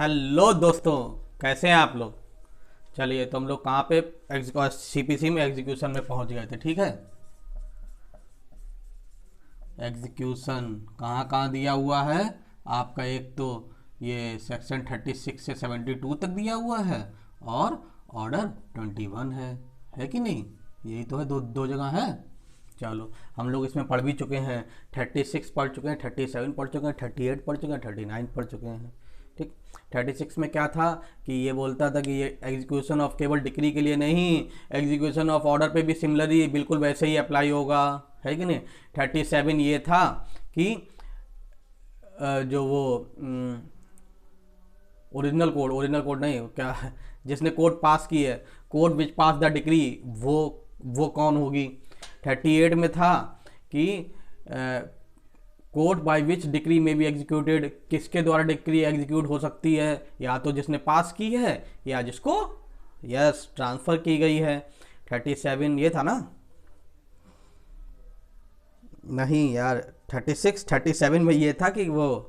Hello दोस्तों, कैसे हैं आप लोग। चलिए, तो हम लोग कहाँ पे सीपीसी में एग्जीक्यूशन में पहुंच गए थे। ठीक है, एग्जीक्यूशन कहाँ कहाँ दिया हुआ है आपका। एक तो ये सेक्शन 36 से 72 तक दिया हुआ है और ऑर्डर 21 है कि नहीं। यही तो है, दो दो जगह है। चलो, हम लोग इसमें पढ़ भी चुके हैं। 36 पढ़ चुके हैं, 37 पढ़ चुके हैं, 38 पढ़ चुके हैं, 39 पढ़ चुके हैं। ठीक। 36 में क्या था कि ये बोलता था कि ये एग्जीक्यूशन ऑफ केवल डिक्री के लिए नहीं, एग्जीक्यूशन ऑफ ऑर्डर पे भी सिमिलरली बिल्कुल वैसे ही अप्लाई होगा, है कि नहीं। 37 ये था कि जो वो ओरिजिनल कोड नहीं, क्या है जिसने कोड पास की है, code which pass the degree, वो कौन होगी। 38 में था कि कोड बाय विच डिग्री में भी एग्जीक्यूटेड, किसके द्वारा डिग्री एग्जीक्यूट हो सकती है, या तो जिसने पास की है या जिसको यस ट्रांसफ़र की गई है। 37 ये था ना। नहीं यार, 37 में ये था कि वो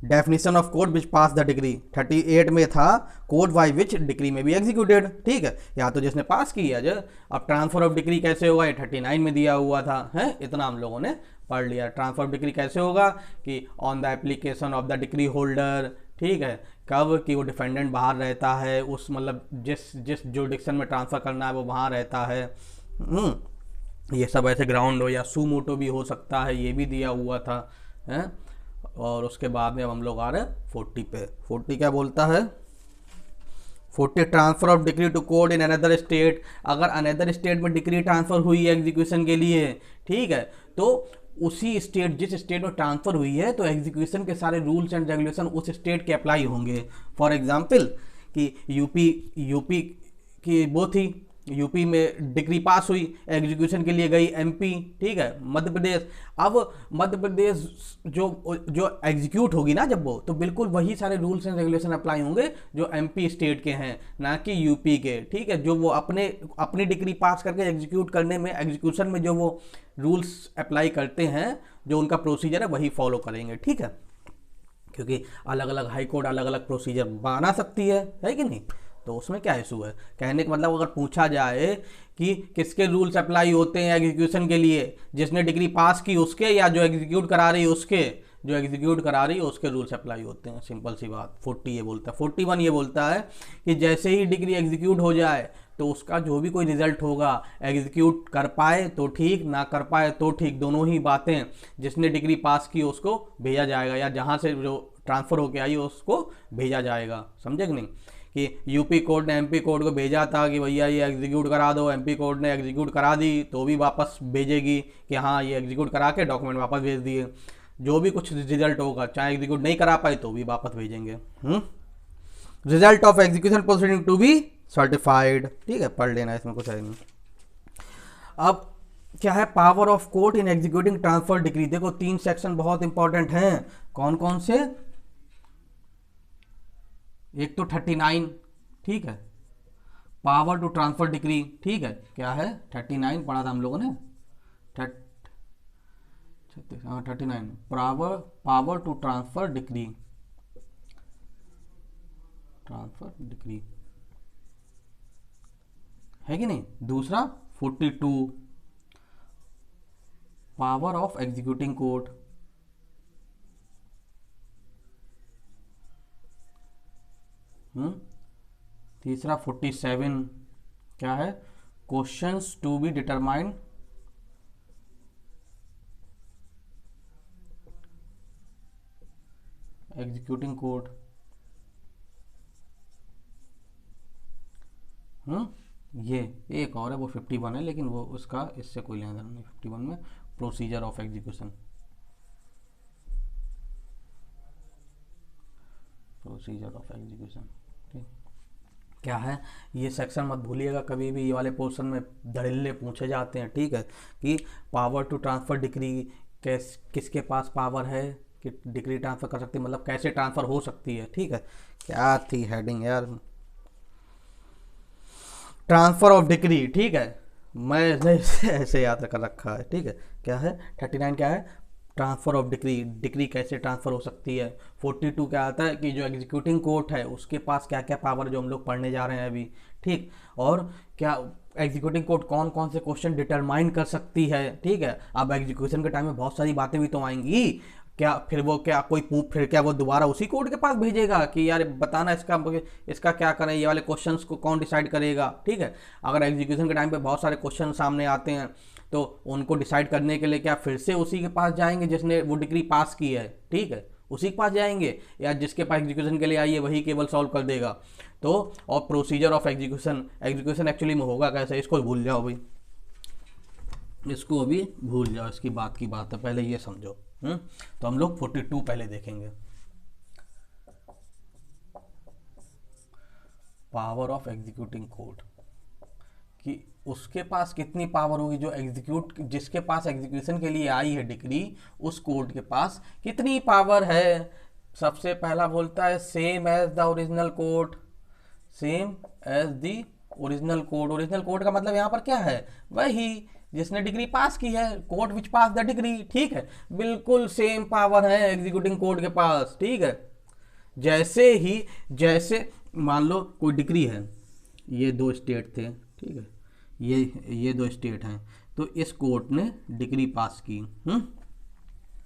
definition of code which pass the degree. 38 में था कोड बाय विच डिग्री में भी एग्जीक्यूटेड। ठीक है, या तो जिसने पास किया जो। अब ट्रांसफर ऑफ डिग्री कैसे होगा, ये 39 में दिया हुआ था, है इतना हम लोगों ने पढ़ लिया। ट्रांसफर ऑफ डिग्री कैसे होगा कि on the application of the degree holder. ठीक है, कब कि वो डिफेंडेंट बाहर रहता है, उस मतलब जिस जिस जुरिडिक्शन में ट्रांसफ़र करना है वो वहाँ रहता है। ये सब ऐसे ग्राउंड हो या सू मोटो भी हो सकता है, ये भी दिया हुआ था, है। और उसके बाद में अब हम लोग आ रहे हैं 40 पे। 40 क्या बोलता है। 40 transfer of decree to court in another state. अगर अनदर स्टेट में डिग्री ट्रांसफर हुई है एग्जीक्यूशन के लिए, ठीक है, तो उसी स्टेट, जिस स्टेट में ट्रांसफर हुई है, तो एग्जीक्यूशन के सारे रूल्स एंड रेगुलेशन उस स्टेट के अप्लाई होंगे। फॉर एग्जाम्पल कि यूपी की वो थी, यूपी में डिग्री पास हुई, एग्जीक्यूशन के लिए गई एमपी। ठीक है, मध्य प्रदेश। अब मध्य प्रदेश जो जो एग्जीक्यूट होगी ना जब वो, तो बिल्कुल वही सारे रूल्स एंड रेगुलेशन अप्लाई होंगे जो एमपी स्टेट के हैं, ना कि यूपी के। ठीक है, जो वो अपनी डिग्री पास करके एग्जीक्यूट करने में, एग्जीक्यूशन में जो वो रूल्स अप्लाई करते हैं, जो उनका प्रोसीजर है वही फॉलो करेंगे। ठीक है, क्योंकि अलग अलग हाई कोर्ट अलग अलग प्रोसीजर बना सकती है कि नहीं। तो उसमें क्या इशू है। कहने का मतलब अगर पूछा जाए कि किसके रूल्स अप्लाई होते हैं एग्जीक्यूशन के लिए, जिसने डिग्री पास की उसके, या जो एग्जीक्यूट करा रही है उसके, जो एग्जीक्यूट करा रही है उसके रूल्स अप्लाई होते हैं। सिंपल सी बात। 40 ये बोलता है। 41 ये बोलता है कि जैसे ही डिग्री एग्जीक्यूट हो जाए तो उसका जो भी कोई रिजल्ट होगा, एग्जीक्यूट कर पाए तो ठीक, ना कर पाए तो ठीक, दोनों ही बातें जिसने डिग्री पास की उसको भेजा जाएगा, या जहाँ से जो ट्रांसफ़र होके आई उसको भेजा जाएगा। समझे कि नहीं। कि यूपी कोर्ट ने एमपी कोर्ट को भेजा था कि भैया ये एग्जीक्यूट करा दो, एमपी कोर्ट ने एग्जीक्यूट करा दी तो भी वापस भेजेगी कि हाँ ये एग्जीक्यूट करा के डॉक्यूमेंट वापस भेज दिए। जो भी कुछ रिजल्ट होगा, चाहे एग्जीक्यूट नहीं करा पाए तो भी वापस भेजेंगे। Result of execution proceeding to be certified. ठीक है, पढ़ लेना, इसमें कुछ है नहीं। अब क्या है power of court in executing transfer degree. देखो 3 सेक्शन बहुत इंपॉर्टेंट हैं। कौन कौन से। एक तो 39, ठीक है, पावर टू ट्रांसफर डिग्री। ठीक है, क्या है 39 पढ़ा था हम लोगों ने। 39 पावर टू ट्रांसफर डिग्री, है कि नहीं। दूसरा 42 पावर ऑफ एग्जीक्यूटिंग कोर्ट। तीसरा 47 क्या है, questions to be determined executing court. ये एक और है, वो 51 है, लेकिन वो उसका इससे कोई लेना देना नहीं। 51 में प्रोसीजर ऑफ एग्जीक्यूशन, ठीक क्या है। ये सेक्शन मत भूलिएगा कभी भी, ये वाले पोर्शन में धड़ल्ले पूछे जाते हैं। ठीक है, कि पावर टू ट्रांसफ़र डिग्री, किसके पास पावर है कि डिग्री ट्रांसफ़र कर सकती है, मतलब कैसे ट्रांसफ़र हो सकती है। ठीक है, क्या थी हेडिंग यार, ट्रांसफ़र ऑफ डिग्री। ठीक है, मैं ऐसे याद कर रखा है। ठीक है, क्या है 39 क्या है, ट्रांसफ़र ऑफ डिक्री, डिक्री कैसे ट्रांसफ़र हो सकती है। 42 क्या आता है कि जो एग्जीक्यूटिंग कोर्ट है उसके पास क्या क्या पावर, जो हम लोग पढ़ने जा रहे हैं अभी, ठीक। और क्या एग्जीक्यूटिंग कोर्ट कौन कौन से क्वेश्चन डिटरमाइन कर सकती है, ठीक है। अब एग्जीक्यूशन के टाइम में बहुत सारी बातें भी तो आएंगी, क्या फिर वो क्या कोई फिर क्या वो दोबारा उसी कोर्ट के पास भेजेगा कि यार बताना इसका क्या करें, ये वाले क्वेश्चंस को कौन डिसाइड करेगा, ठीक है। अगर एग्जीक्यूशन के टाइम पे बहुत सारे क्वेश्चन सामने आते हैं तो उनको डिसाइड करने के लिए क्या फिर से उसी के पास जाएंगे जिसने वो डिग्री पास की है, ठीक है, उसी के पास जाएंगे, या जिसके पास एग्जीक्यूशन के लिए आई है वही केवल सॉल्व कर देगा। तो और procedure of execution, execution actually में होगा कैसे, इसको भूल जाओ भाई, इसको अभी भूल जाओ, इसकी बात की बात है, पहले ये समझो। तो हम लोग 42 पहले देखेंगे। पावर ऑफ एग्जीक्यूटिंग कोर्ट, कि उसके पास कितनी पावर होगी, जो जिसके पास एग्जीक्यूशन के लिए आई है डिग्री, उस कोर्ट के पास कितनी पावर है। सबसे पहला बोलता है same as the original court, same as the original court. Original court का मतलब यहाँ पर क्या है, वही जिसने डिग्री पास की है, court which pass the degree, ठीक है। बिल्कुल सेम पावर है एग्जीक्यूटिंग कोर्ट के पास, ठीक है। जैसे मान लो कोई डिग्री है, ये 2 स्टेट थे, ठीक है, ये 2 स्टेट हैं, तो इस कोर्ट ने डिग्री पास की,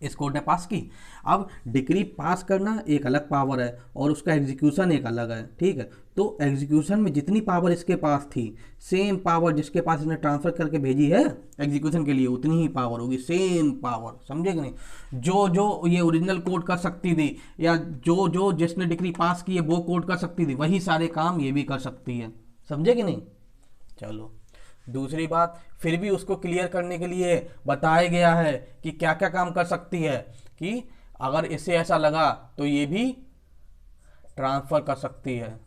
इस कोर्ट ने पास की। अब डिग्री पास करना एक अलग पावर है और उसका एग्जीक्यूशन एक अलग है, ठीक है। तो एग्जीक्यूशन में जितनी पावर इसके पास थी, सेम पावर जिसके पास इसने ट्रांसफर करके भेजी है एग्जीक्यूशन के लिए, उतनी ही पावर होगी, सेम पावर, समझे कि नहीं। जो ये ओरिजिनल कोर्ट कर सकती थी, या जो जिसने डिग्री पास की है वो कोर्ट कर सकती थी, वही सारे काम ये भी कर सकती है, समझे कि नहीं। चलो दूसरी बात, फिर भी उसको क्लियर करने के लिए बताया गया है कि क्या क्या काम कर सकती है, कि अगर इसे ऐसा लगा तो ये भी ट्रांसफर कर सकती है,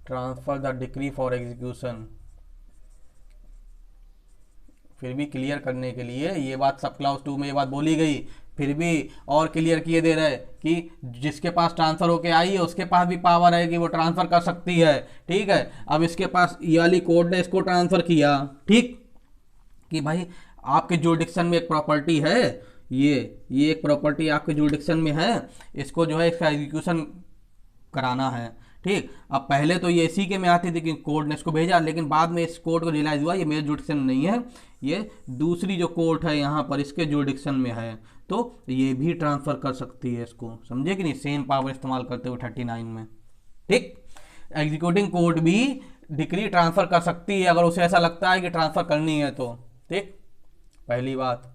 transfer the decree for execution. फिर भी क्लियर करने के लिए ये बात सब क्लास 2 में ये बात बोली गई, फिर भी और क्लियर किए दे रहे कि जिसके पास ट्रांसफर होके आई है उसके पास भी पावर है कि वो ट्रांसफर कर सकती है, ठीक है। अब इसके पास ये वाली कोर्ट ने इसको ट्रांसफर किया, ठीक, कि भाई आपके जुरिडिक्शन में एक प्रॉपर्टी है, ये एक प्रॉपर्टी आपके जुरिडिक्शन में है, इसको जो है इसका एग्जीक्यूशन कराना है, ठीक। अब पहले तो ये इसी के में आती थी कि कोर्ट ने इसको भेजा, लेकिन बाद में इस कोर्ट को रियलाइज हुआ ये मेरे जुरिडिक्शन नहीं है, ये दूसरी जो कोर्ट है यहाँ पर इसके जुरिडिक्शन में है, तो ये भी ट्रांसफर कर सकती है इसको, समझे कि नहीं, सेम पावर इस्तेमाल करते हुए 39 में, ठीक। एग्जीक्यूटिंग कोर्ट भी डिक्री ट्रांसफर कर सकती है अगर उसे ऐसा लगता है कि ट्रांसफर करनी है तो, ठीक, पहली बात।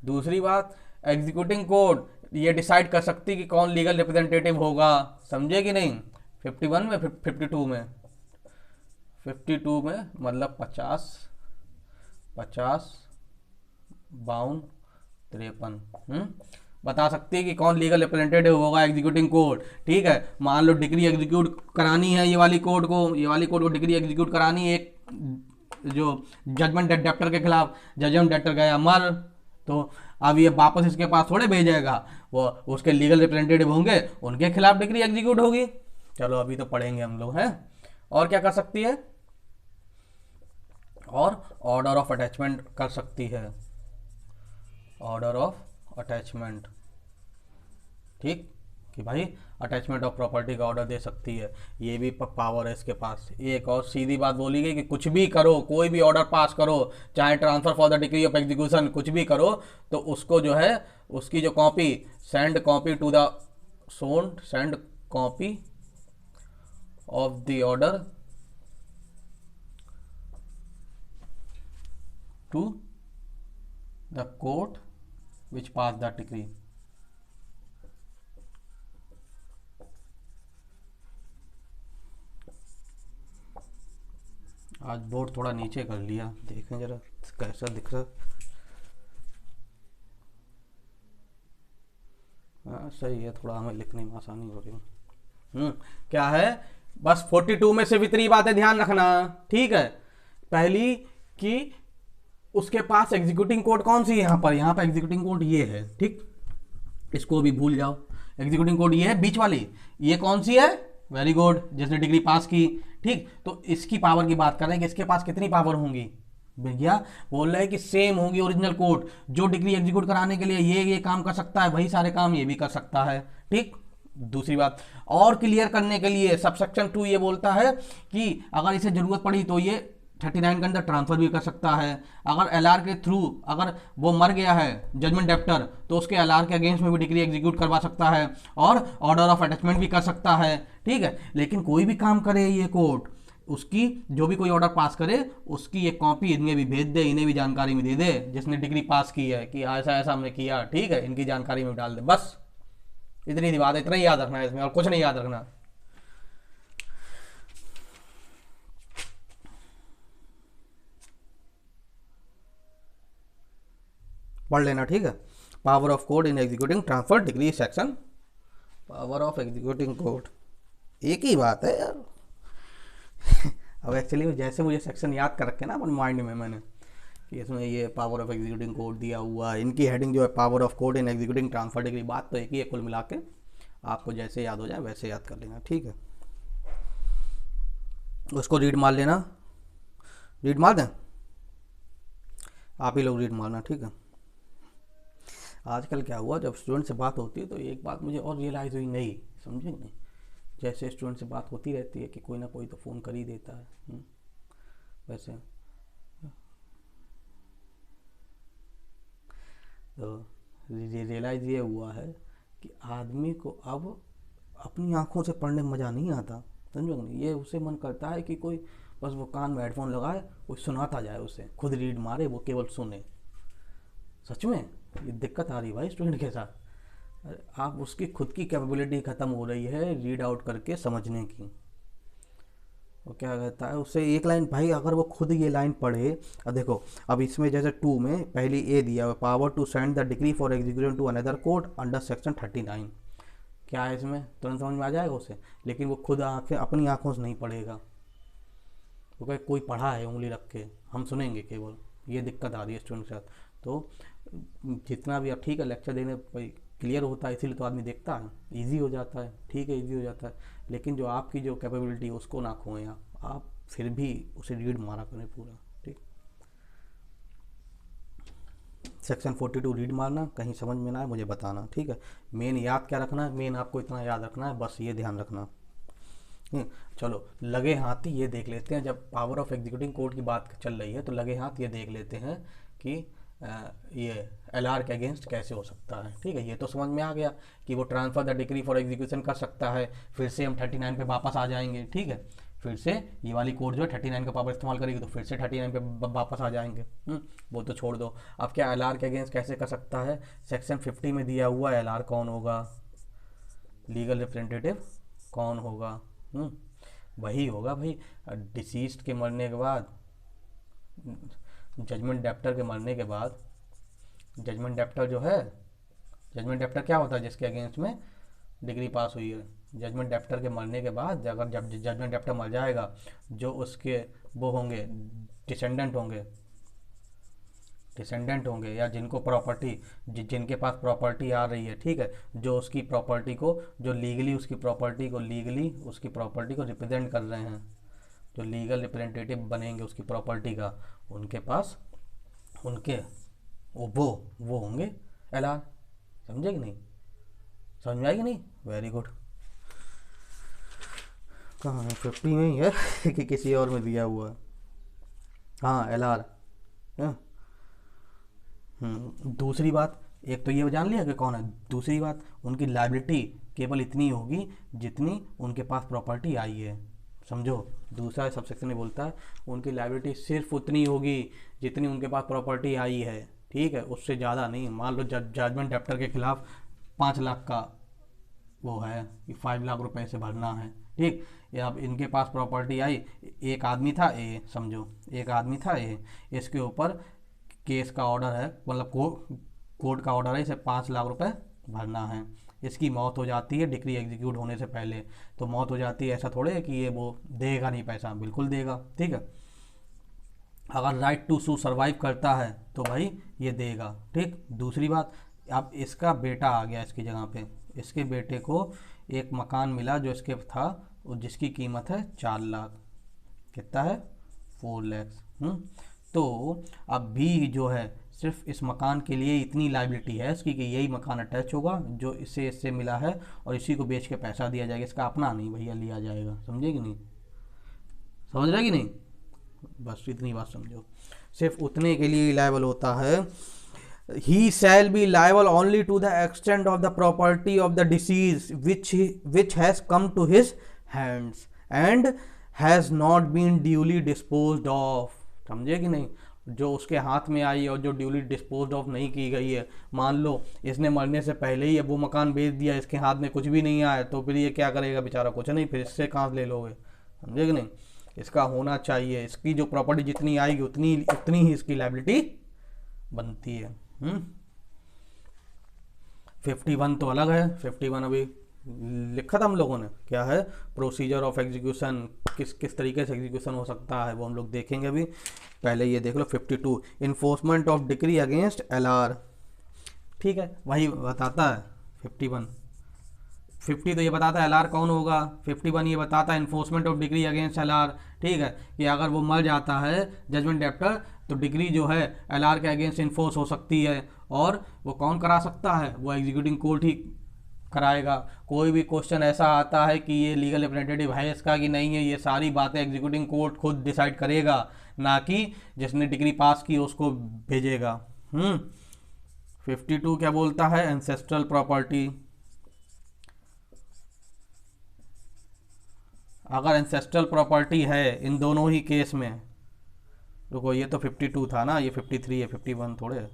दूसरी बात, एग्जीक्यूटिंग कोर्ट ये डिसाइड कर सकती है कि कौन लीगल रिप्रेजेंटेटिव होगा, समझे कि नहीं। 51 में 52 में 52 में मतलब 50 52 53 बता सकती है कि कौन लीगल रिप्रेजेंटेटिव होगा एग्जीक्यूटिंग कोर्ट, ठीक है। मान लो डिग्री एग्जीक्यूट करानी है ये वाली कोर्ट को डिग्री एग्जीक्यूट करानी है एक जो जजमेंट डेप्टर के खिलाफ, जजमेंट डेप्टर गया मर, तो अब ये वापस इसके पास थोड़े भेजेगा, वो उसके लीगल रिप्रेजेंटेटिव होंगे, उनके खिलाफ डिग्री एग्जीक्यूट होगी। चलो अभी तो पढ़ेंगे हम लोग, हैं। और क्या कर सकती है, और ऑर्डर ऑफ अटैचमेंट कर सकती है, ऑर्डर ऑफ अटैचमेंट, ठीक, कि भाई अटैचमेंट ऑफ प्रॉपर्टी का ऑर्डर दे सकती है, ये भी पावर है इसके पास। एक और सीधी बात बोली गई कि कुछ भी करो, कोई भी ऑर्डर पास करो, चाहे transfer for the decree of execution कुछ भी करो, तो उसको जो है उसकी जो copy send copy of the order to the court which pass the decree. आज बोर्ड थोड़ा नीचे कर लिया, देखें जरा कैसा दिख रहा। हाँ सही है, थोड़ा हमें लिखने में आसानी हो रही। क्या है, बस 42 में से इतनी बातें ध्यान रखना, ठीक है। पहली कि उसके पास एग्जीक्यूटिंग कोर्ट कौन सी है, यहाँ पर एग्जीक्यूटिंग कोर्ट ये है, ठीक, इसको भी भूल जाओ। एग्जीक्यूटिंग कोर्ट ये है बीच वाली, ये कौन सी है, वेरी गुड, जिसने डिग्री पास की, ठीक। तो इसकी पावर की बात कर रहे हैं कि इसके पास कितनी पावर होंगी, भैया बोल रहा है कि सेम होगी ओरिजिनल कोड, जो डिग्री एग्जीक्यूट कराने के लिए ये काम कर सकता है वही सारे काम ये भी कर सकता है। ठीक। दूसरी बात और क्लियर करने के लिए सबसेक्शन 2 ये बोलता है कि अगर इसे जरूरत पड़ी तो ये 39 के अंदर ट्रांसफर भी कर सकता है। अगर एलआर के थ्रू अगर वो मर गया है जजमेंट डेप्टर तो उसके एलआर के अगेंस्ट में भी डिग्री एग्जीक्यूट करवा सकता है और ऑर्डर ऑफ अटैचमेंट भी कर सकता है। ठीक है, लेकिन कोई भी काम करे ये कोर्ट, उसकी जो भी कोई ऑर्डर पास करे उसकी एक कॉपी इन्हें भी भेज दे, इन्हें भी जानकारी में दे दे जिसने डिग्री पास की है कि ऐसा ऐसा हमने किया। ठीक है, इनकी जानकारी में डाल दे, बस इतनी सी बात है, इतना ही याद रखना है इसमें और कुछ नहीं याद रखना। पढ़ लेना। ठीक है, power of code in executing transfer degree section, power of executing code, एक ही बात है यार। अब एक्चुअली जैसे मुझे सेक्शन याद कर रखे ना अपने माइंड में मैंने कि इसमें ये पावर ऑफ एग्जीक्यूटिंग कोड दिया हुआ है, इनकी हेडिंग जो है power of code in executing transfer degree, बात तो एक ही है कुल मिला के, आपको जैसे याद हो जाए वैसे याद कर लेना। ठीक है, उसको रीड मार लेना, रीड मार दें आप ही लोग, रीड मारना। ठीक है, आजकल क्या हुआ जब स्टूडेंट से बात होती है तो एक बात मुझे और रियलाइज़ हुई, नहीं समझे नहीं, जैसे स्टूडेंट से बात होती रहती है कि कोई ना कोई तो फ़ोन कर ही देता है। वैसे तो रियलाइज़ ये हुआ है कि आदमी को अब अपनी आंखों से पढ़ने में मज़ा नहीं आता, समझो नहीं, ये उसे मन करता है कि कोई बस वो कान में हेडफोन लगाए, कोई सुनाता जाए उसे, खुद रीड मारे वो केवल सुने। सच में ये दिक्कत आ रही भाई स्टूडेंट के साथ, आप उसकी खुद की कैपेबिलिटी ख़त्म हो रही है रीड आउट करके समझने की। वो क्या कहता है उससे एक लाइन, भाई अगर वो खुद ये लाइन पढ़े, अब देखो अब इसमें जैसे 2 में पहली ए दिया हुआ power to send the decree for execution to another court under section 39, क्या है इसमें तुरंत समझ में आ जाएगा उसे, लेकिन वो खुद आँखें अपनी आँखों से नहीं पढ़ेगा, वो कहे कोई पढ़ा है उंगली रख के, हम सुनेंगे केवल, ये दिक्कत आ रही है स्टूडेंट के साथ। तो जितना भी आप ठीक है लेक्चर देने क्लियर होता है इसीलिए तो आदमी देखता है, इजी हो जाता है, ठीक है इजी हो जाता है, लेकिन जो आपकी जो कैपेबिलिटी है उसको ना खोएं आप फिर भी उसे रीड मारा करें पूरा। ठीक, सेक्शन 42 रीड मारना, कहीं समझ में ना आए मुझे बताना। ठीक है, मेन याद क्या रखना है, मेन आपको इतना याद रखना है, बस ये ध्यान रखना। चलो लगे हाथ ही ये देख लेते हैं, जब पावर ऑफ एग्जीक्यूटिंग कोड की बात चल रही है तो लगे हाथ ये देख लेते हैं कि ये एलआर के अगेंस्ट कैसे हो सकता है। ठीक है, ये तो समझ में आ गया कि वो transfer the decree for execution कर सकता है, फिर से हम 39 पे वापस आ जाएंगे। ठीक है, फिर से ये वाली कोड जो है 39 का पावर इस्तेमाल करेगी तो फिर से 39 पे वापस आ जाएंगे। वो तो छोड़ दो, अब क्या एलआर के अगेंस्ट कैसे कर सकता है, सेक्शन 50 में दिया हुआ है एलआर कौन होगा, लीगल रिप्रेजेंटेटिव कौन होगा, वही होगा भाई डिसीज्ड के मरने के बाद, जजमेंट डेप्टर के मरने के बाद, जजमेंट डेप्टर जो है, जजमेंट डेप्टर क्या होता है जिसके अगेंस्ट में डिग्री पास हुई है, जजमेंट डेप्टर के मरने के बाद अगर जब जजमेंट डेप्टर मर जाएगा, जो उसके वो होंगे डिसेंडेंट होंगे या जिनको प्रॉपर्टी जिनके पास प्रॉपर्टी आ रही है, ठीक है, जो उसकी प्रॉपर्टी को जो लीगली उसकी प्रॉपर्टी को रिप्रेजेंट कर रहे हैं, जो लीगल रिप्रेजेंटेटिव बनेंगे उसकी प्रॉपर्टी का, उनके पास उनके वो होंगे एलआर। समझे कि नहीं, समझ में आएगी नहीं, वेरी गुड। कहाँ है 50 में ही है कि किसी और में दिया हुआ है, हाँ एलआर। दूसरी बात, एक तो ये जान लिया कि कौन है, दूसरी बात उनकी लायबिलिटी केवल इतनी होगी जितनी उनके पास प्रॉपर्टी आई है, समझो। दूसरा सबसेक्शन में बोलता है उनकी लायबिलिटी सिर्फ उतनी होगी जितनी उनके पास प्रॉपर्टी आई है, ठीक है, उससे ज़्यादा नहीं। मान लो जजमेंट डेप्टर के खिलाफ 5 लाख का वो है कि 5 लाख रुपए से भरना है, ठीक, या अब इनके पास प्रॉपर्टी आई, एक आदमी था ए, समझो एक आदमी था ए, इसके ऊपर केस का ऑर्डर है, मतलब कोर्ट का ऑर्डर है, इसे 5 लाख रुपए भरना है, इसकी मौत हो जाती है डिग्री एग्जीक्यूट होने से पहले, तो मौत हो जाती है, ऐसा थोड़े है कि ये वो देगा नहीं पैसा, बिल्कुल देगा, ठीक है। अगर राइट टू सू सर्वाइव करता है तो भाई ये देगा, ठीक। दूसरी बात, अब इसका बेटा आ गया इसकी जगह पे, इसके बेटे को एक मकान मिला जो इसके था और जिसकी कीमत है 4 लाख, कितना है 4 लाख। तो अब बी जो है सिर्फ इस मकान के लिए इतनी लाइबिलिटी है इसकी कि यही मकान अटैच होगा जो इससे मिला है और इसी को बेच के पैसा दिया जाएगा, इसका अपना नहीं भैया लिया जाएगा। समझे कि नहीं? समझ रहे कि नहीं? बस इतनी बात समझो, सिर्फ उतने के लिए लायबल होता है। He shall be liable only to the extent of the property of the deceased which has come to his hands and has not been duly disposed of। समझे कि नहीं? जो उसके हाथ में आई और जो ड्यूली डिस्पोज ऑफ नहीं की गई है, मान लो इसने मरने से पहले ही अब वो मकान बेच दिया, इसके हाथ में कुछ भी नहीं आया, तो फिर ये क्या करेगा बेचारा? कुछ नहीं, फिर इससे कहाँ ले लोगे? समझे कि नहीं? इसका होना चाहिए, इसकी जो प्रॉपर्टी जितनी आएगी उतनी उतनी ही इसकी लायबिलिटी बनती है। 51 तो अलग है। 51 अभी लिखा था हम लोगों ने, क्या है? प्रोसीजर ऑफ एग्जीक्यूशन, किस तरीके से एग्जीक्यूशन हो सकता है वो हम लोग देखेंगे अभी। पहले ये देख लो 52 enforcement of decree against LR. ठीक है, वही बताता है 51। 50 तो ये बताता है एलआर कौन होगा, 51 ये बताता है enforcement of degree against LR. ठीक है, कि अगर वो मर जाता है जजमेंट डेप्टर तो डिग्री जो है एलआर के अगेंस्ट इन्फोर्स हो सकती है, और वो कौन करा सकता है? वो एग्जीक्यूटिंग कोर्ट ही कराएगा। कोई भी क्वेश्चन ऐसा आता है कि ये लीगल रिप्रेजेंटेटिव है इसका कि नहीं है, ये सारी बातें एग्जीक्यूटिंग कोर्ट खुद डिसाइड करेगा, ना कि जिसने डिग्री पास की उसको भेजेगा। 52 क्या बोलता है? Ancestral property. अगर एंसेस्ट्रल प्रॉपर्टी है इन दोनों ही केस में, रुको ये तो 52 था ना, ये 53 है, 51 थोड़े,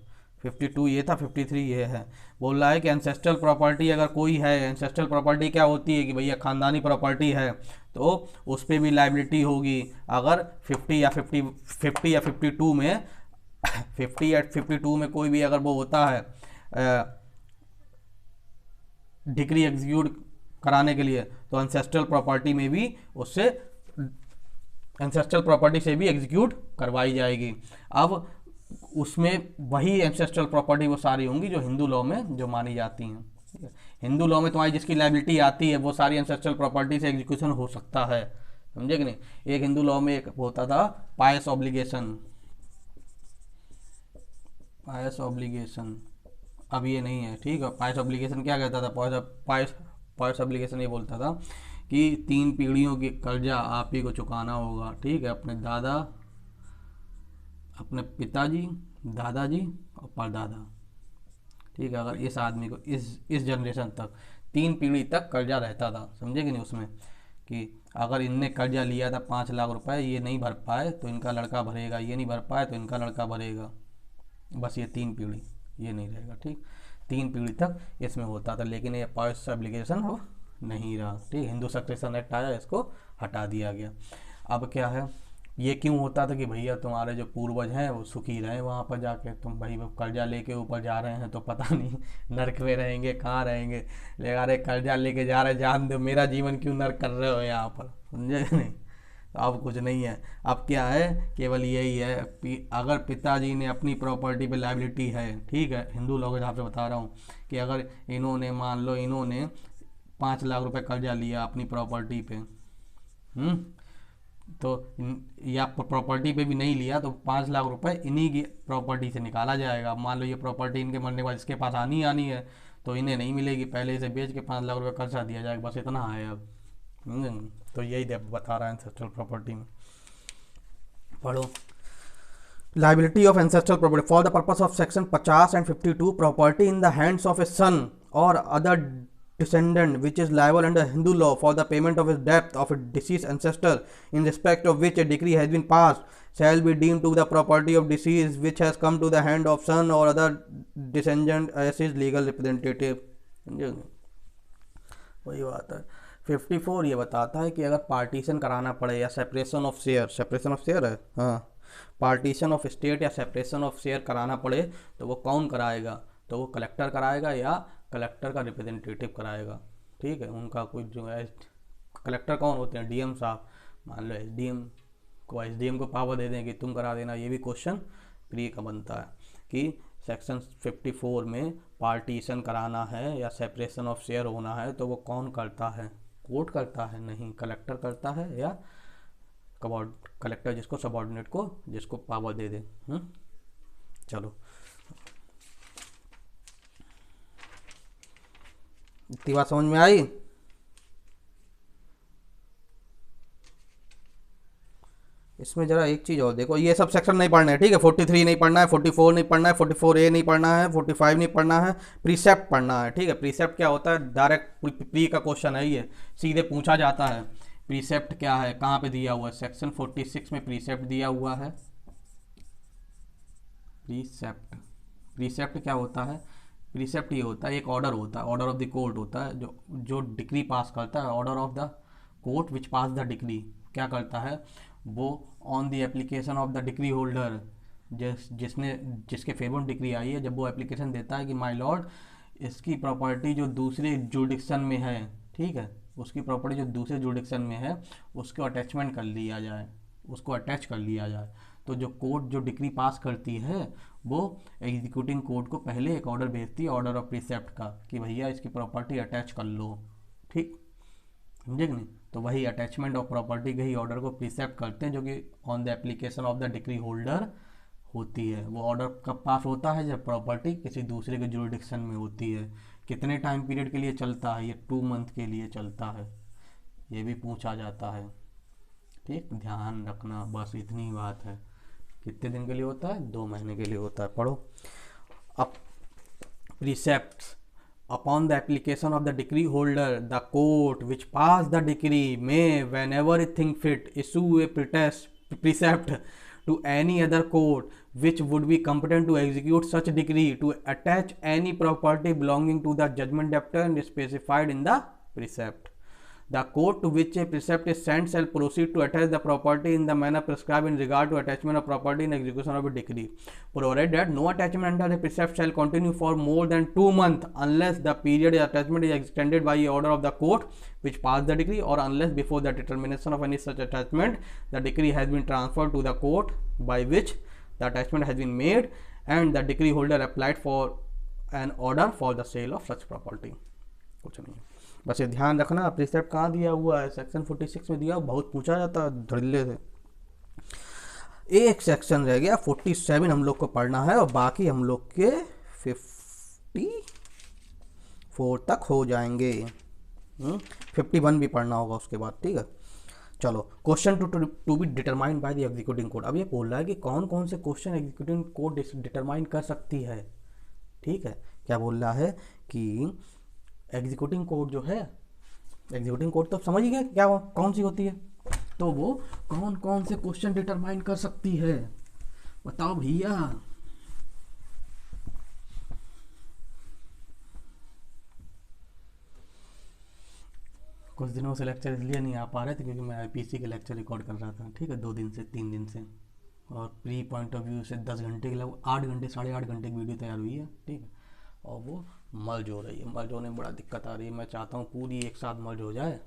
52 ये था, 53 ये है। बोल रहा है कि एंसेस्ट्रल प्रॉपर्टी अगर कोई है, एंसेस्ट्रल प्रॉपर्टी क्या होती है कि भैया खानदानी प्रॉपर्टी है, तो उस पर भी लाइबिलिटी होगी। अगर 50 या 52 में 50 या 52 में कोई भी अगर वो होता है डिग्री एग्जीक्यूट कराने के लिए, तो एंसेस्ट्रल प्रॉपर्टी में भी उससे एंसेस्ट्रल प्रॉपर्टी से भी एग्जीक्यूट करवाई जाएगी। अब उसमें वही एंसेस्ट्रल प्रॉपर्टी वो सारी होंगी जो हिंदू लॉ में जो मानी जाती हैं। हिंदू लॉ में तुम्हारी जिसकी लायबिलिटी आती है वो सारी एंसेस्ट्रल प्रॉपर्टी से एग्जीक्यूशन हो सकता है। समझे कि नहीं? एक हिंदू लॉ में एक होता था पायस ऑब्लिगेशन, पायस ऑब्लिगेशन, अब ये नहीं है। ठीक है, पायस ऑब्लिगेशन क्या कहता था? पायस ऑब्लिगेशन ये बोलता था कि 3 पीढ़ियों की कर्जा आप ही को चुकाना होगा। ठीक है, अपने दादा, अपने पिताजी, दादाजी और परदादा। ठीक है, अगर इस आदमी को इस जनरेशन तक 3 पीढ़ी तक कर्जा रहता था। समझे कि नहीं? उसमें कि अगर इनने कर्जा लिया था 5 लाख रुपए, ये नहीं भर पाए तो इनका लड़का भरेगा, ये नहीं भर पाए तो इनका लड़का भरेगा, बस ये 3 पीढ़ी ये नहीं रहेगा। ठीक, 3 पीढ़ी तक इसमें होता था, लेकिन ये पायस ऑब्लिगेशन हो नहीं रहा। ठीक, हिंदू सक्सेशन एक्ट आया, इसको हटा दिया गया। अब क्या है, ये क्यों होता था कि भैया तुम्हारे जो पूर्वज हैं वो सुखी रहें वहाँ पर जाके, तुम भाई वो कर्जा लेके ऊपर जा रहे हैं तो पता नहीं नर्क में रहेंगे कहाँ रहेंगे, लेकिन अरे कर्जा लेके जा रहे, जान दो मेरा जीवन क्यों नर्क कर रहे हो यहाँ पर। समझे नहीं? तो अब कुछ नहीं है, अब क्या है, केवल यही है अगर पिताजी ने अपनी प्रॉपर्टी पे लायबिलिटी है, ठीक है, हिंदू लॉ के हिसाब से बता रहा हूँ, कि अगर इन्होंने मान लो इन्होंने 5 लाख रुपए कर्जा लिया अपनी प्रॉपर्टी पे, तो या प्रॉपर्टी पे भी नहीं लिया तो 5 लाख रुपए इन्हीं की प्रॉपर्टी से निकाला जाएगा। मान लो ये प्रॉपर्टी इनके मरने के बाद इसके पास आनी है तो इन्हें नहीं मिलेगी, पहले इसे बेच के 5 लाख रुपए कर्जा दिया जाएगा, बस इतना है। अब तो यही बता रहा है एंसेस्ट्रल प्रॉपर्टी में। पढ़ो, liability of ancestral property for the purpose of section 50 and 52, property in the hands of a son or other descendant which is liable under Hindu law for the payment of his debt of a deceased ancestor in respect of which a decree has been passed shall be deemed to the property of deceased which has come to the hand of son or other descendant as his legal representative। वही बात है। 54 ये बताता है कि अगर partition कराना पड़े या सेपरेशन ऑफ शेयर है, हाँ, पार्टीशन ऑफ स्टेट या सेपरेशन ऑफ शेयर कराना पड़े तो वो कौन कराएगा? तो वो कलेक्टर कराएगा या कलेक्टर का रिप्रेजेंटेटिव कराएगा। ठीक है, उनका कोई जो है, कलेक्टर कौन होते हैं? डीएम साहब। मान लो एसडीएम को पावर दे दें कि तुम करा देना। ये भी क्वेश्चन प्री का बनता है कि सेक्शन 54 में पार्टीशन कराना है या सेपरेशन ऑफ शेयर होना है तो वो कौन करता है? कोर्ट करता है? नहीं, कलेक्टर करता है या कलेक्टर जिसको सबऑर्डिनेट को जिसको पावर दे दे। चलो इतनी बात समझ में आई। इसमें जरा एक चीज़ और देखो, ये सब सेक्शन नहीं पढ़ना है, ठीक है। 43 नहीं पढ़ना है, 44 नहीं पढ़ना है, 44A नहीं पढ़ना है, 45 नहीं पढ़ना है, प्रीसेप्ट पढ़ना है, ठीक है। प्रीसेप्ट क्या होता है, डायरेक्ट प्री का क्वेश्चन है, ये सीधे पूछा जाता है। प्रीसेप्ट क्या है, कहाँ पे दिया हुआ है, सेक्शन 46 में प्रीसेप्ट दिया हुआ है। प्रीसेप्ट क्या होता है, प्रीसेप्ट ये होता है, एक ऑर्डर होता है, ऑर्डर ऑफ द कोर्ट होता है, जो डिग्री पास करता है। Order of the court which pass the degree क्या करता है, वो on the application of the degree holder, जिसके फेवर में डिग्री आई है, जब वो एप्लीकेशन देता है कि माय लॉर्ड इसकी प्रॉपर्टी जो दूसरे जुडिक्शन में है, ठीक है, उसकी प्रॉपर्टी जो दूसरे जुडिक्शन में है उसको अटैचमेंट कर लिया जाए, उसको अटैच कर लिया जाए। तो जो कोर्ट जो डिग्री पास करती है वो एग्जीक्यूटिंग कोर्ट को पहले एक ऑर्डर भेजती है, ऑर्डर ऑफ प्रीसेप्ट का, कि भैया इसकी प्रॉपर्टी अटैच कर लो, ठीक, समझे कि नहीं। तो वही अटैचमेंट ऑफ प्रॉपर्टी के ही ऑर्डर को प्रीसेप्ट करते हैं, जो कि on the application of the degree holder होती है। वो ऑर्डर कब पास होता है, जब प्रॉपर्टी किसी दूसरे के जुरिडिक्शन में होती है। कितने टाइम पीरियड के लिए चलता है, ये 2 मंथ के लिए चलता है, ये भी पूछा जाता है, ठीक, ध्यान रखना, बस इतनी बात है। कितने दिन के लिए होता है, 2 महीने के लिए होता है। पढ़ो अब precepts. Upon the application of the decree holder, the court which passed the decree may, whenever it think fit, issue a precept to any other court which would be competent to execute such decree to attach any property belonging to the judgment debtor and specified in the precept. The court to which a precept is sent shall proceed to attach the property in the manner prescribed in regard to attachment of property in execution of a decree, provided that no attachment under the precept shall continue for more than 2 months unless the period of attachment is extended by order of the court which passed the decree, or unless before the determination of any such attachment the decree has been transferred to the court by which the attachment has been made and the decree holder applied for an order for the sale of such property. कुछ नहीं, बस ये ध्यान रखना। Precept कहाँ दिया हुआ है, सेक्शन 46 में दिया, बहुत पूछा जाता है धड़ल्ले से। एक सेक्शन रह गया 47 हम लोग को पढ़ना है, और बाकी हम लोग के 54 तक हो जाएंगे। 51 भी पढ़ना होगा उसके बाद, ठीक है। चलो, question to be determined by the executing court. अब ये बोल रहा है कि कौन कौन से क्वेश्चन एग्जीक्यूटिंग कोर्ट डिटरमाइन कर सकती है, ठीक है। क्या बोल रहा है कि एग्जीक्यूटिंग कोर्ट जो है, एग्जीक्यूटिंग कोर्ट तो समझ ही गए क्या कौन सी होती है, तो वो कौन कौन से क्वेश्चन डिटरमाइन कर सकती है, बताओ भैया। कुछ दिनों से लेक्चर इसलिए नहीं आ पा रहे थे क्योंकि मैं आईपीसी के लेक्चर रिकॉर्ड कर रहा था, ठीक है, 2 दिन से 3 दिन से, और प्री पॉइंट ऑफ व्यू से 10 घंटे के लगभग 8 घंटे 8.5 घंटे की वीडियो तैयार हुई है, ठीक है, और वो मर्ज हो रही है। मर्ज होने में बड़ा दिक्कत आ रही है। मैं चाहता हूँ पूरी एक साथ मर्ज हो जाए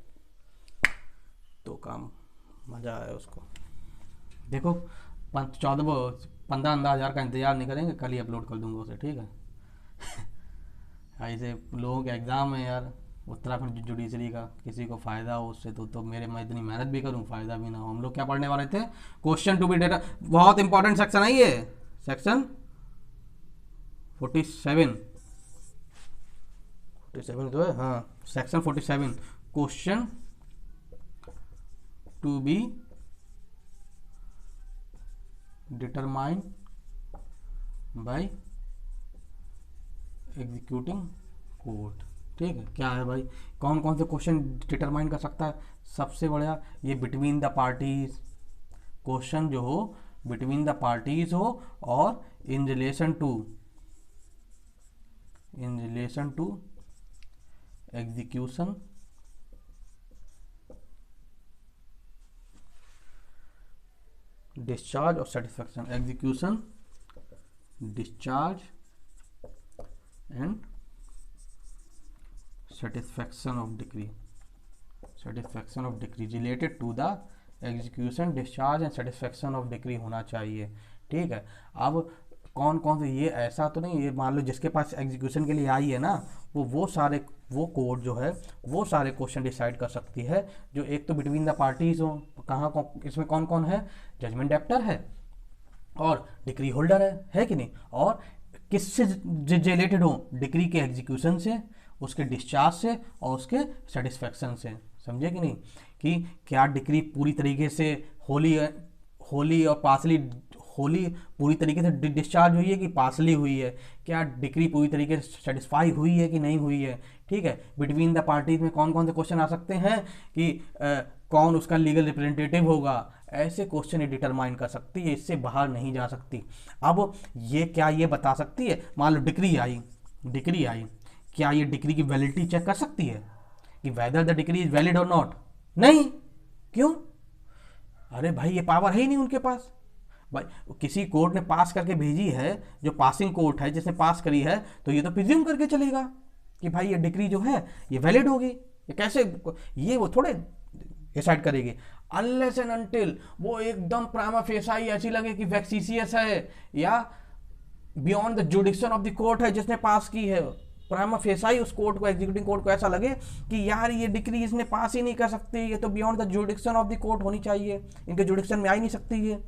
तो काम मज़ा आए उसको। देखो 15-15 का इंतज़ार नहीं करेंगे, कल ही अपलोड कर दूंगा उसे, ठीक है। ऐसे लोगों के एग्ज़ाम है यार, उत्तराखंड जुडिशरी का, किसी को फ़ायदा हो उससे तो मैं इतनी मेहनत भी करूँ, फ़ायदा भी ना हो। हम लोग क्या पढ़ने वाले थे, क्वेश्चन टू बी डेटा, बहुत इंपॉर्टेंट सेक्शन है ये, सेक्शन 47 तो है, हाँ, section 47, question to be determined by executing court, ठीक है। क्या है भाई, कौन कौन से क्वेश्चन डिटरमाइन कर सकता है, सबसे बढ़िया ये बिटवीन द पार्टीज क्वेश्चन जो हो, बिटवीन द पार्टीज हो, और in relation to execution discharge और satisfaction, execution discharge and satisfaction of decree related to the execution, discharge and satisfaction of decree होना चाहिए, ठीक है। अब कौन कौन से, ये ऐसा तो नहीं, ये मान लो जिसके पास एग्जीक्यूशन के लिए आई है ना, वो सारे, वो कोर्ट जो है वो सारे क्वेश्चन डिसाइड कर सकती है, जो एक तो बिटवीन द पार्टीज हो, इसमें कौन कौन है, जजमेंट डेप्टर है और डिक्री होल्डर है कि नहीं, और किससे रिलेटेड हो, डिक्री के एग्जीक्यूशन से, उसके डिस्चार्ज से और उसके सेटिस्फैक्शन से, समझे कि नहीं, कि क्या डिक्री पूरी तरीके से होली होली और पार्सली, होली पूरी तरीके से डिस्चार्ज हुई है कि पार्सली हुई है, क्या डिक्री पूरी तरीके से सेटिस्फाई हुई है कि नहीं हुई है, ठीक है। बिटवीन द पार्टीज में कौन कौन से क्वेश्चन आ सकते हैं कि कौन उसका लीगल रिप्रेजेंटेटिव होगा, ऐसे क्वेश्चन ये डिटरमाइन कर सकती है, इससे बाहर नहीं जा सकती। अब ये क्या ये बता सकती है, मान लो डिक्री आई, क्या ये डिक्री की वैलिडिटी चेक कर सकती है कि whether the decree is valid और नॉट, नहीं, क्यों, अरे भाई ये पावर है ही नहीं उनके पास। भाई किसी कोर्ट ने पास करके भेजी है, जो पासिंग कोर्ट है जिसने पास करी है, तो ये तो प्रिज्यूम करके चलेगा कि भाई ये डिक्री जो है ये वैलिड होगी, ये कैसे, ये वो थोड़े डिसाइड करेगी, अनलेस एंड अनटिल वो एकदम प्राइमा फेसाई ऐसी लगे कि वैक्सीसियस है या beyond the जुडिक्शन of the court है जिसने पास की है, प्राइमा फेसाई उस कोर्ट को, एग्जीक्यूटिंग कोर्ट को ऐसा लगे कि यार ये डिक्री इसने पास ही नहीं कर सकती, ये तो beyond the जुडिक्शन of the court होनी चाहिए, इनके जुडिक्शन में आ ही नहीं सकती है।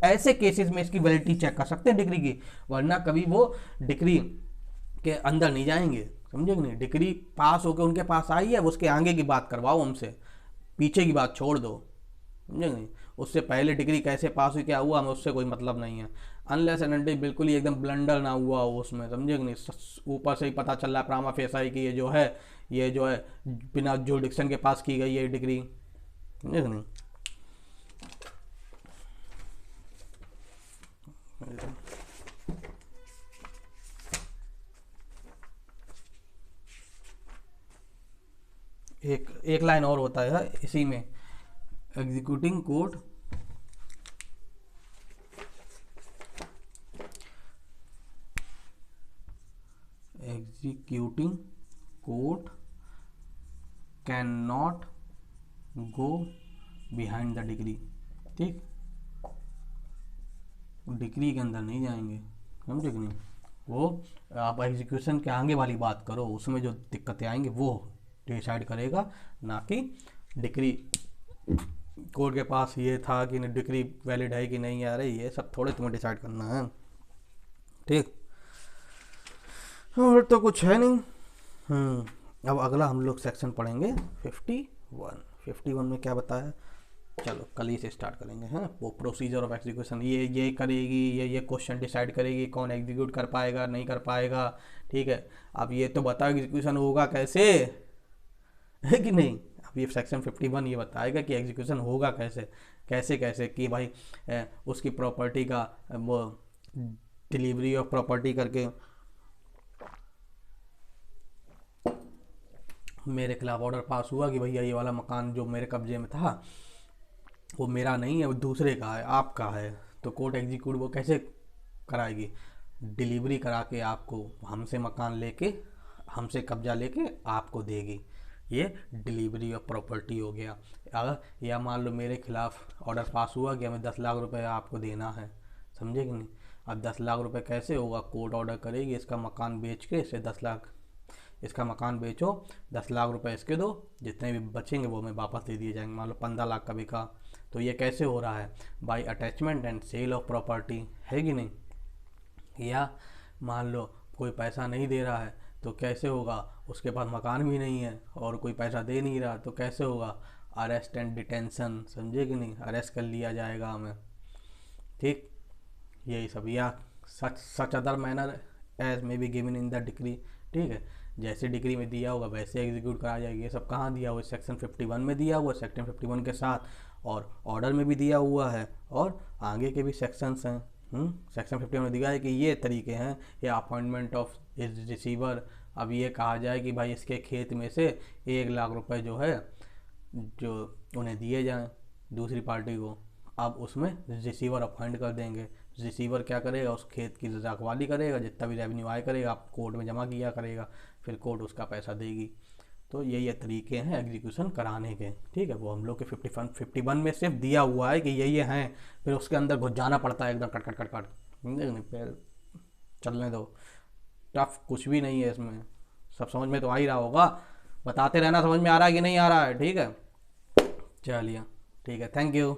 ऐसे केसेस में इसकी वैलिडिटी चेक कर सकते हैं डिक्री की, वरना कभी वो डिक्री के अंदर नहीं जाएंगे, समझे कि नहीं। डिक्री पास होकर उनके पास आई है, उसके आगे की बात करवाओ हमसे, पीछे की बात छोड़ दो, समझे नहीं, उससे पहले डिग्री कैसे पास हुई क्या हुआ हमें उससे कोई मतलब नहीं है, अनलेस एंड अनटिल बिल्कुल ही एकदम ब्लंडर ना हुआ हो उसमें, समझे कि नहीं, ऊपर से ही पता चल रहा है प्रामा फेसाई कि ये जो है बिना जुडिक्शन के पास की गई है डिग्री, समझे कि नहीं। एक लाइन और होता है इसी में, executing court can not go behind the degree, ठीक, डिग्री के अंदर नहीं जाएंगे, समझे कि नहीं। वो आप एग्जीक्यूशन के आगे वाली बात करो, उसमें जो दिक्कतें आएंगी वो डिसाइड करेगा, ना कि डिग्री कोर्ट के पास ये था कि डिग्री वैलिड है कि नहीं, आ रही ये सब थोड़े तुम्हें डिसाइड करना है, ठीक, और तो कुछ है नहीं। अब अगला हम लोग सेक्शन पढ़ेंगे 51 में क्या बताया, चलो कल ही से स्टार्ट करेंगे, हैं, वो प्रोसीजर ऑफ एग्जीक्यूशन, ये करेगी, ये क्वेश्चन डिसाइड करेगी कौन एग्जीक्यूट कर पाएगा नहीं कर पाएगा, ठीक है। अब ये तो बताओ एग्जीक्यूशन होगा कैसे, है कि नहीं। अब ये सेक्शन 51 ये बताएगा कि एग्जीक्यूशन होगा कैसे कि भाई उसकी प्रॉपर्टी का वो डिलीवरी ऑफ प्रॉपर्टी करके मेरे खिलाफ ऑर्डर पास हुआ कि भैया ये वाला मकान जो मेरे कब्जे में था वो मेरा नहीं है, वो दूसरे का है, आपका है, तो कोर्ट एग्जीक्यूट वो कैसे कराएगी, डिलीवरी करा के आपको हमसे मकान लेके, हमसे कब्जा लेके आपको देगी, ये डिलीवरी ऑफ प्रॉपर्टी हो गया। या मान लो मेरे खिलाफ ऑर्डर पास हुआ कि हमें 10 लाख रुपए आपको देना है, समझे कि नहीं। अब 10 लाख रुपए कैसे होगा, कोर्ट ऑर्डर करेगी इसका मकान बेच के इसे 10 लाख, इसका मकान बेचो, 10 लाख रुपए इसके दो, जितने भी बचेंगे वो हमें वापस दे दिए जाएंगे। मान लो 15 लाख का बिका, तो ये कैसे हो रहा है, by attachment and sale of property, है कि नहीं। या मान लो कोई पैसा नहीं दे रहा है तो कैसे होगा, उसके पास मकान भी नहीं है और कोई पैसा दे नहीं रहा, तो कैसे होगा, अरेस्ट एंड डिटेंशन, समझे कि नहीं, अरेस्ट कर लिया जाएगा हमें, ठीक, यही सब। या such other manner as may be given in the decree, ठीक है, जैसे डिग्री में दिया होगा वैसे एग्जीक्यूट कराया जाएगा। ये सब कहाँ दिया हुआ है, सेक्शन 51 में दिया हुआ है, सेक्शन 51 के साथ और ऑर्डर में भी दिया हुआ है, और आगे के भी सेक्शंस हैं। सेक्शन 51 में दिया है कि ये तरीके हैं, ये अपॉइंटमेंट ऑफ रिसीवर। अब ये कहा जाए कि भाई इसके खेत में से 1 लाख रुपए जो है जो उन्हें दिए जाएं दूसरी पार्टी को, अब उसमें रिसीवर अपॉइंट कर देंगे। रिसीवर क्या करेगा, उस खेत की रखवाली करेगा, जितना भी रेवेन्यू आय करेगा आप कोर्ट में जमा किया करेगा, फिर कोर्ट उसका पैसा देगी। तो ये तरीके हैं एग्जीक्यूशन कराने के, ठीक है। वो हम लोग के 51 में सिर्फ दिया हुआ है कि ये हैं, फिर उसके अंदर घुस जाना पड़ता है एकदम कट कट कट कट, नहीं नहीं, पहले चलने दो, टफ कुछ भी नहीं है इसमें, सब समझ में तो आ ही रहा होगा, बताते रहना समझ में आ रहा है कि नहीं आ रहा है, ठीक है। चलिए ठीक है, थैंक यू।